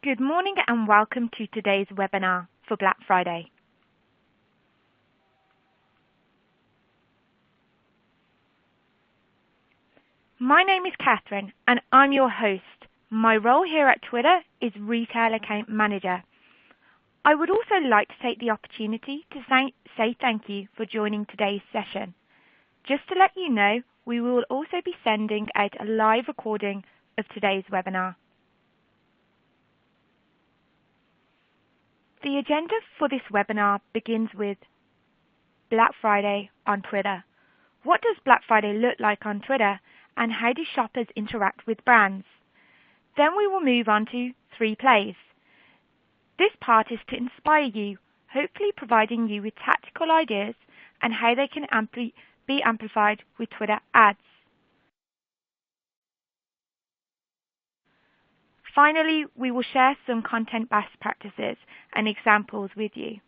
Good morning and welcome to today's webinar for Black Friday. My name is Catherine and I'm your host. My role here at Twitter is Retail Account Manager. I would also like to take the opportunity to say thank you for joining today's session. Just to let you know, we will also be sending out a live recording of today's webinar. The agenda for this webinar begins with Black Friday on Twitter. What does Black Friday look like on Twitter, and how do shoppers interact with brands? Then we will move on to 3 plays. This part is to inspire you, hopefully providing you with tactical ideas and how they can be amplified with Twitter ads. Finally, we will share some content best practices and examples with you.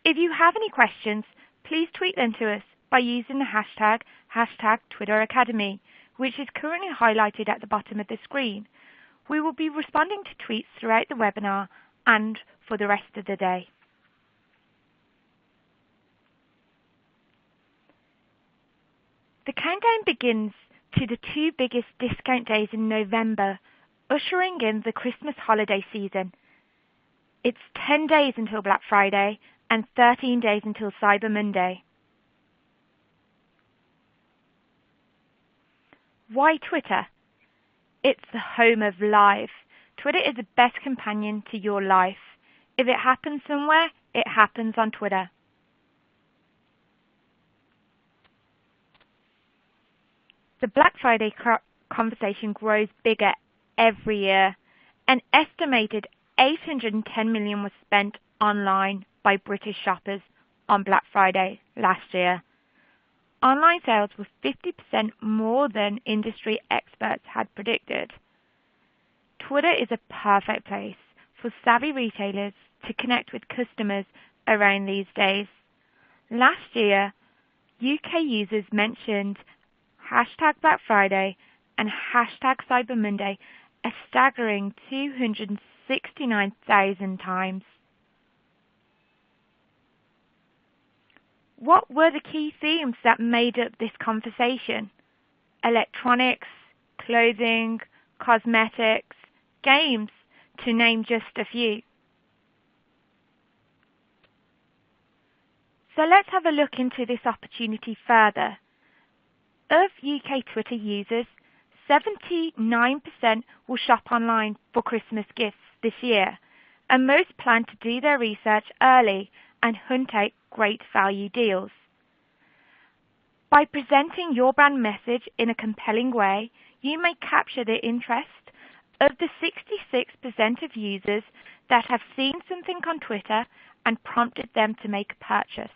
If you have any questions, please tweet them to us by using the hashtag #TwitterAcademy, which is currently highlighted at the bottom of the screen. We will be responding to tweets throughout the webinar and for the rest of the day. The countdown begins to the 2 biggest discount days in November, ushering in the Christmas holiday season. It's 10 days until Black Friday and 13 days until Cyber Monday. Why Twitter? It's the home of live. Twitter is the best companion to your life. If it happens somewhere, it happens on Twitter. The Black Friday conversation grows bigger every year. An estimated 810 million was spent online by British shoppers on Black Friday last year. Online sales were 50% more than industry experts had predicted. Twitter is a perfect place for savvy retailers to connect with customers around these days. Last year, UK users mentioned hashtag Black Friday and hashtag Cyber Monday a staggering 269,000 times. What were the key themes that made up this conversation? Electronics, clothing, cosmetics, games, to name just a few. So let's have a look into this opportunity further. Of UK Twitter users, 79% will shop online for Christmas gifts this year, and most plan to do their research early and hunt out great value deals. By presenting your brand message in a compelling way, you may capture the interest of the 66% of users that have seen something on Twitter and prompted them to make a purchase.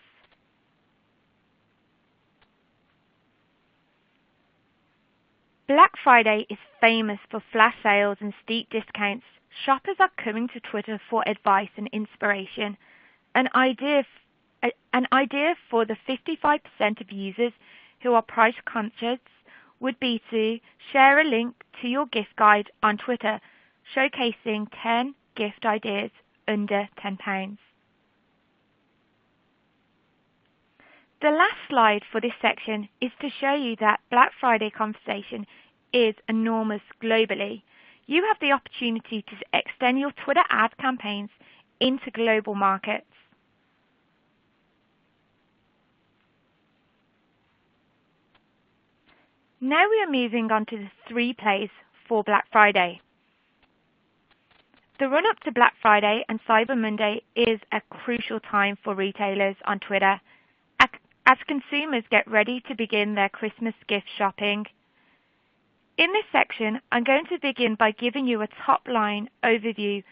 Black Friday is famous for flash sales and steep discounts. Shoppers are coming to Twitter for advice and inspiration. An idea for the 55% of users who are price conscious would be to share a link to your gift guide on Twitter, showcasing 10 gift ideas under £10. The last slide for this section is to show you that Black Friday conversation is enormous globally. You have the opportunity to extend your Twitter ad campaigns into global markets. Now we are moving on to the 3 plays for Black Friday. The run-up to Black Friday and Cyber Monday is a crucial time for retailers on Twitter as consumers get ready to begin their Christmas gift shopping. In this section, I'm going to begin by giving you a top-line overview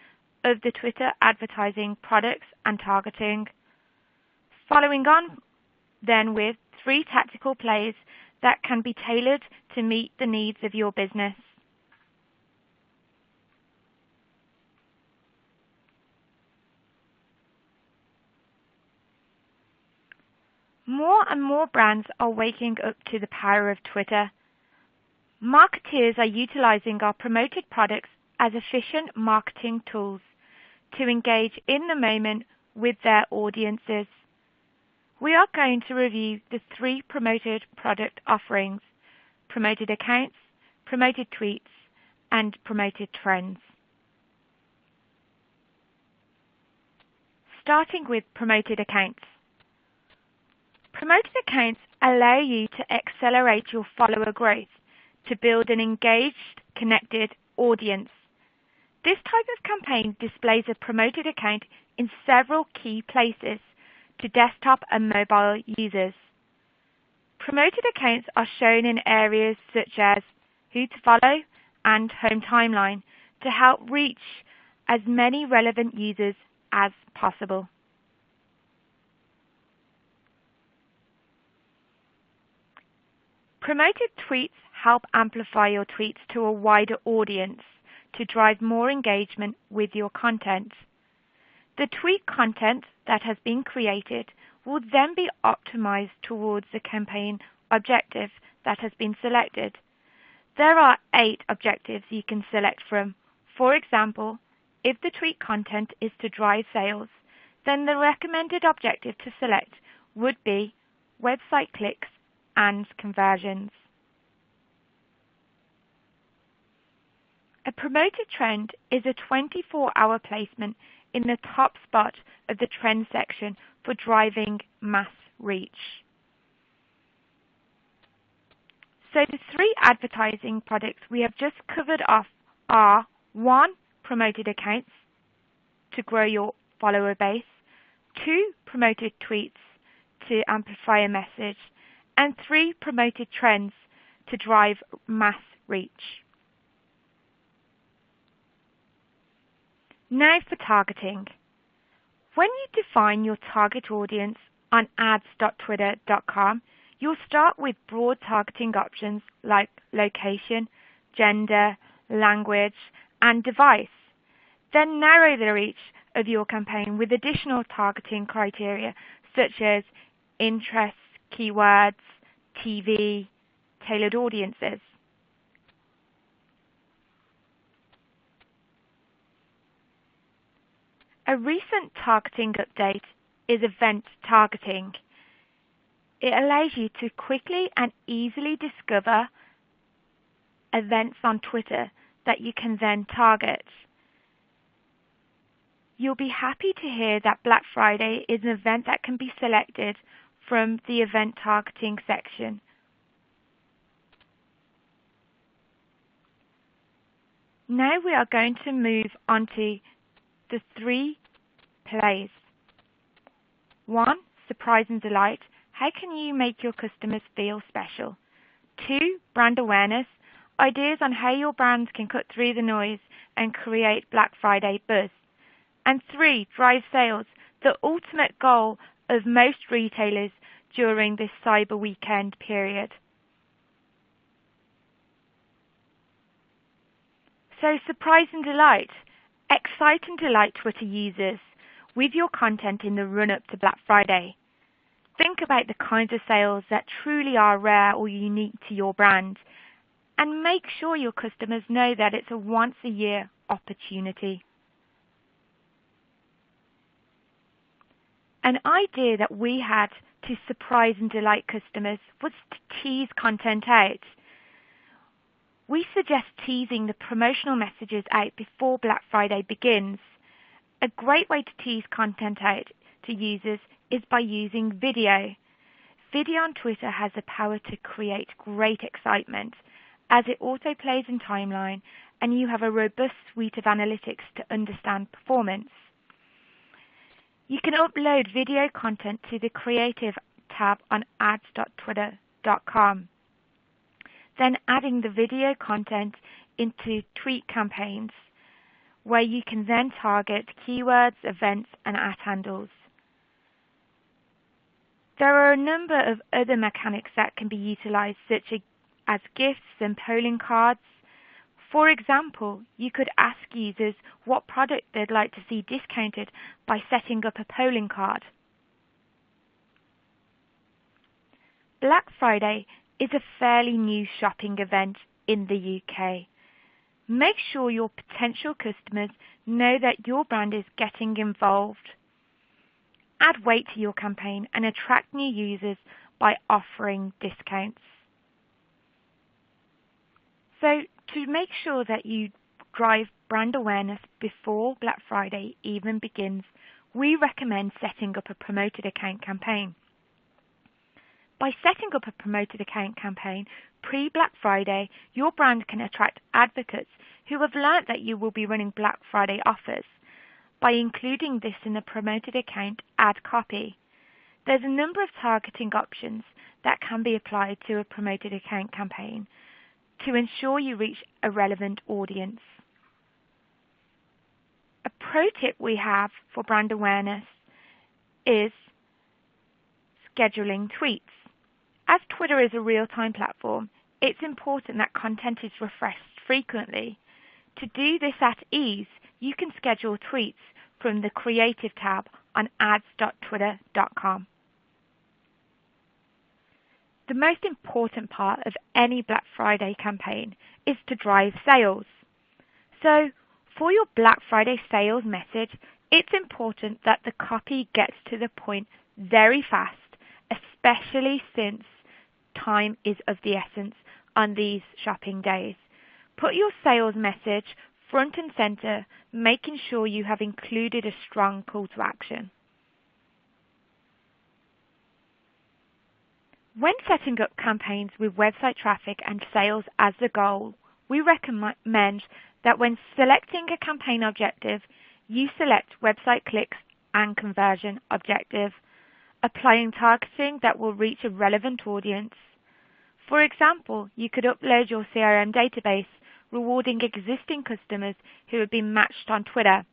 of the Twitter advertising products and targeting. Following on then with 3 tactical plays that can be tailored to meet the needs of your business. More and more brands are waking up to the power of Twitter. Marketeers are utilizing our promoted products as efficient marketing tools to engage in the moment with their audiences. We are going to review the 3 promoted product offerings: promoted accounts, promoted tweets, and promoted trends. Starting with promoted accounts. Promoted accounts allow you to accelerate your follower growth to build an engaged, connected audience. This type of campaign displays a promoted account in several key places to desktop and mobile users. Promoted accounts are shown in areas such as who to follow and home timeline to help reach as many relevant users as possible. Promoted tweets help amplify your tweets to a wider audience to drive more engagement with your content. The tweet content that has been created will then be optimized towards the campaign objective that has been selected. There are 8 objectives you can select from. For example, if the tweet content is to drive sales, then the recommended objective to select would be website clicks and conversions. A promoted trend is a 24-hour placement in the top spot of the trend section for driving mass reach. So the 3 advertising products we have just covered off are 1. Promoted accounts to grow your follower base, 2. Promoted tweets to amplify a message, and 3. Promoted trends to drive mass reach. Now for targeting. When you define your target audience on ads.twitter.com, you'll start with broad targeting options like location, gender, language, and device. Then narrow the reach of your campaign with additional targeting criteria such as interests, keywords, TV, tailored audiences. A recent targeting update is event targeting. It allows you to quickly and easily discover events on Twitter that you can then target. You'll be happy to hear that Black Friday is an event that can be selected from the event targeting section. Now we are going to move on to the 3 plays. 1. Surprise and delight. How can you make your customers feel special? 2. Brand awareness. Ideas on how your brand can cut through the noise and create Black Friday buzz. And 3. Drive sales. The ultimate goal of most retailers during this Cyber Weekend period. So surprise and delight. Excite and delight Twitter users with your content in the run-up to Black Friday. Think about the kinds of sales that truly are rare or unique to your brand, and make sure your customers know that it's a once-a-year opportunity. An idea that we had to surprise and delight customers was to tease content out. We suggest teasing the promotional messages out before Black Friday begins. A great way to tease content out to users is by using video. Video on Twitter has the power to create great excitement as it autoplays in timeline and you have a robust suite of analytics to understand performance. You can upload video content to the Creative tab on ads.twitter.com. Then adding the video content into tweet campaigns, where you can then target keywords, events, and @ handles. There are a number of other mechanics that can be utilized, such as gifts and polling cards. For example, you could ask users what product they'd like to see discounted by setting up a polling card. Black Friday is a fairly new shopping event in the UK. Make sure your potential customers know that your brand is getting involved. Add weight to your campaign and attract new users by offering discounts. So to make sure that you drive brand awareness before Black Friday even begins, we recommend setting up a promoted account campaign. By setting up a promoted account campaign pre-Black Friday, your brand can attract advocates who have learnt that you will be running Black Friday offers by including this in the promoted account ad copy. There's a number of targeting options that can be applied to a promoted account campaign to ensure you reach a relevant audience. A pro tip we have for brand awareness is scheduling tweets. As Twitter is a real-time platform, it's important that content is refreshed frequently. To do this at ease, you can schedule tweets from the Creative tab on ads.twitter.com. The most important part of any Black Friday campaign is to drive sales. So, for your Black Friday sales message, it's important that the copy gets to the point very fast, especially since time is of the essence on these shopping days. Put your sales message front and center, making sure you have included a strong call to action. When setting up campaigns with website traffic and sales as the goal, we recommend that when selecting a campaign objective, you select website clicks and conversion objective, applying targeting that will reach a relevant audience. For example, you could upload your CRM database, rewarding existing customers who have been matched on Twitter.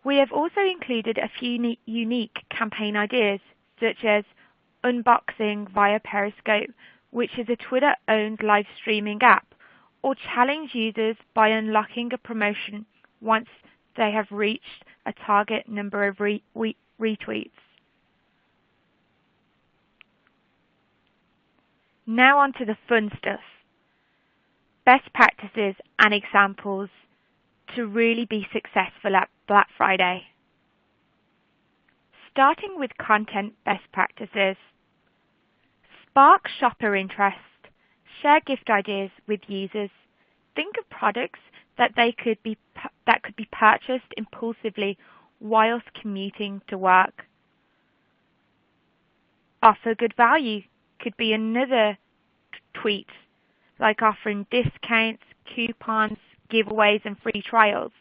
We have also included a few unique campaign ideas, such as unboxing via Periscope, which is a Twitter-owned live streaming app, or challenge users by unlocking a promotion once they have reached a target number of retweets. Now on to the fun stuff. Best practices and examples to really be successful at Black Friday. Starting with content best practices. Spark shopper interest. Share gift ideas with users. Think of products that could be purchased impulsively whilst commuting to work. Offer good value could be another tweet, like offering discounts, coupons, giveaways, and free trials.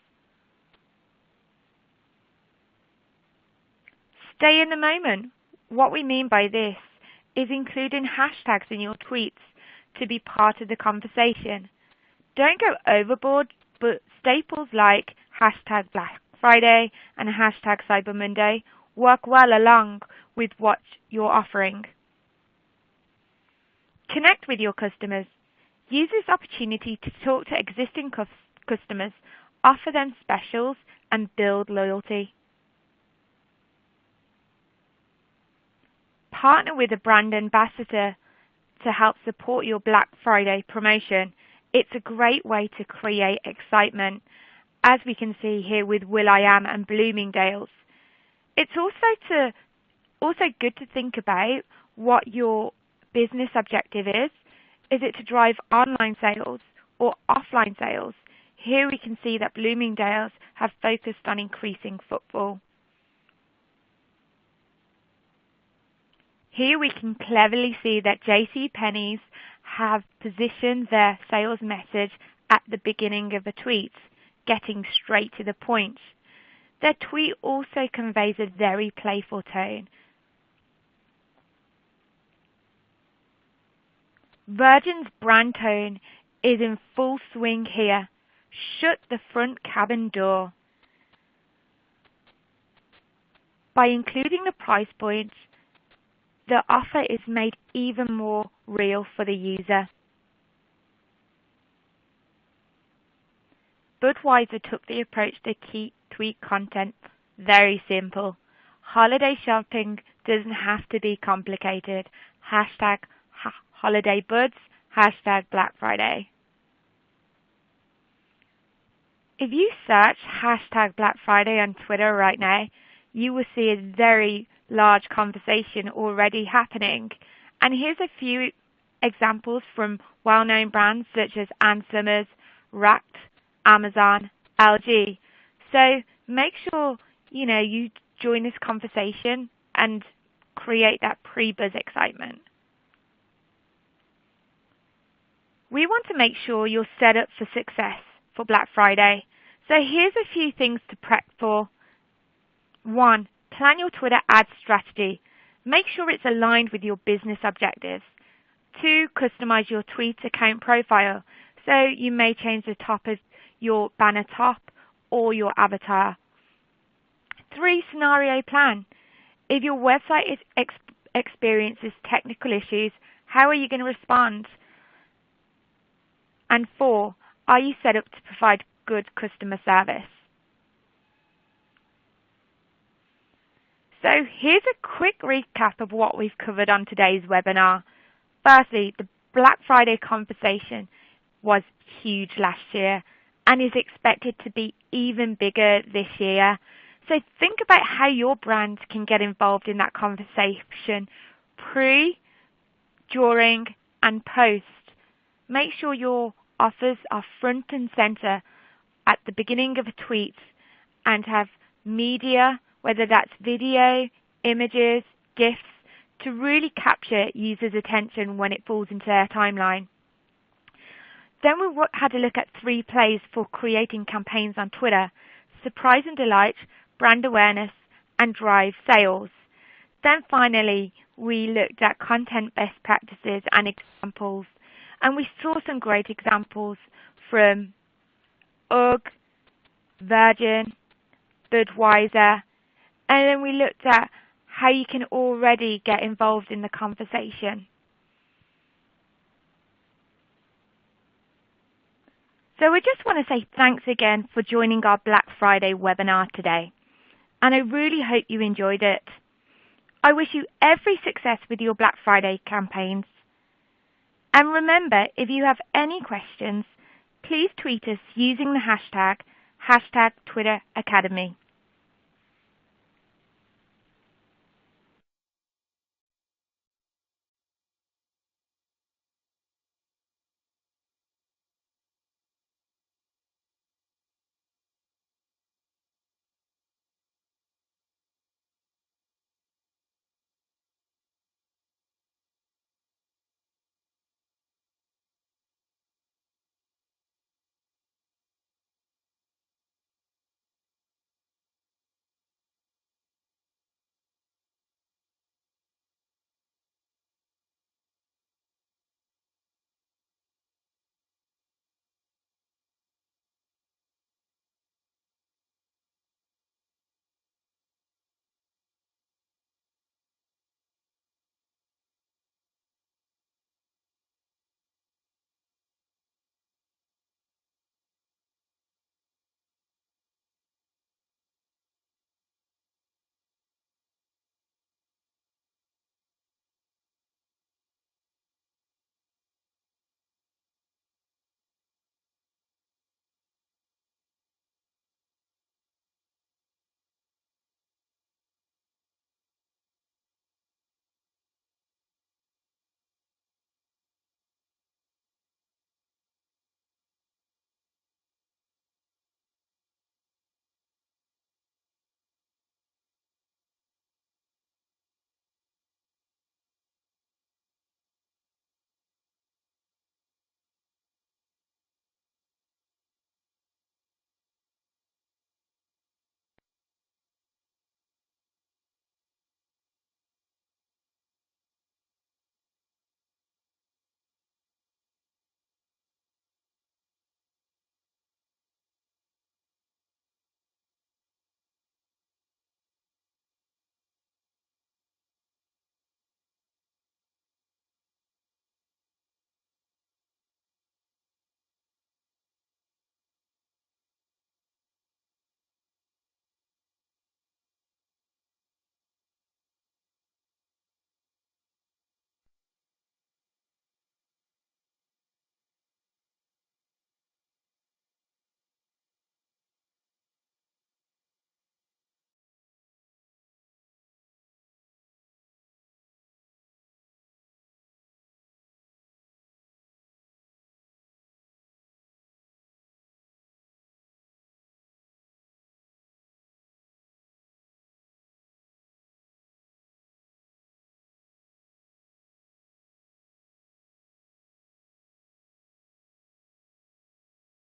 Stay in the moment. What we mean by this is including hashtags in your tweets to be part of the conversation. Don't go overboard, but staples like hashtag Black Friday and hashtag Cyber Monday work well along with what you're offering. Connect with your customers. Use this opportunity to talk to existing customers, offer them specials, and build loyalty. Partner with a brand ambassador to help support your Black Friday promotion. It's a great way to create excitement, as we can see here with will.i.am and Bloomingdale's. It's also good to think about what your business objective is. Is it to drive online sales or offline sales? Here we can see that Bloomingdale's have focused on increasing footfall. Here we can cleverly see that JCPenney's have positioned their sales message at the beginning of a tweet, getting straight to the point. Their tweet also conveys a very playful tone. Virgin's brand tone is in full swing here. Shut the front cabin door. By including the price points, the offer is made even more real for the user. Budweiser took the approach to keep tweet content very simple. Holiday shopping doesn't have to be complicated. Hashtag holiday buds, hashtag Black Friday. If you search hashtag Black Friday on Twitter right now, you will see a very large conversation already happening. And here's a few examples from well-known brands such as Ann Summers, Racked, Amazon, LG. So make sure you join this conversation and create that pre-buzz excitement. We want to make sure you're set up for success for Black Friday. So here's a few things to prep for. 1. Plan your Twitter ad strategy. Make sure it's aligned with your business objectives. 2. Customize your tweet account profile. So you may change the top of your banner top or your avatar. 3. Scenario plan. If your website experiences technical issues, how are you going to respond? And 4. Are you set up to provide good customer service? So here's a quick recap of what we've covered on today's webinar. Firstly, the Black Friday conversation was huge last year and is expected to be even bigger this year. So think about how your brand can get involved in that conversation pre, during, and post. Make sure your offers are front and center at the beginning of a tweet and have media, whether that's video, images, GIFs, to really capture users' attention when it falls into their timeline. Then we had a look at 3 plays for creating campaigns on Twitter: surprise and delight, brand awareness, and drive sales. Then finally, we looked at content best practices and examples, and we saw some great examples from UGG, Virgin, Budweiser, and then we looked at how you can already get involved in the conversation. So we just want to say thanks again for joining our Black Friday webinar today, and I really hope you enjoyed it. I wish you every success with your Black Friday campaigns. And remember, if you have any questions, please tweet us using the hashtag #TwitterAcademy.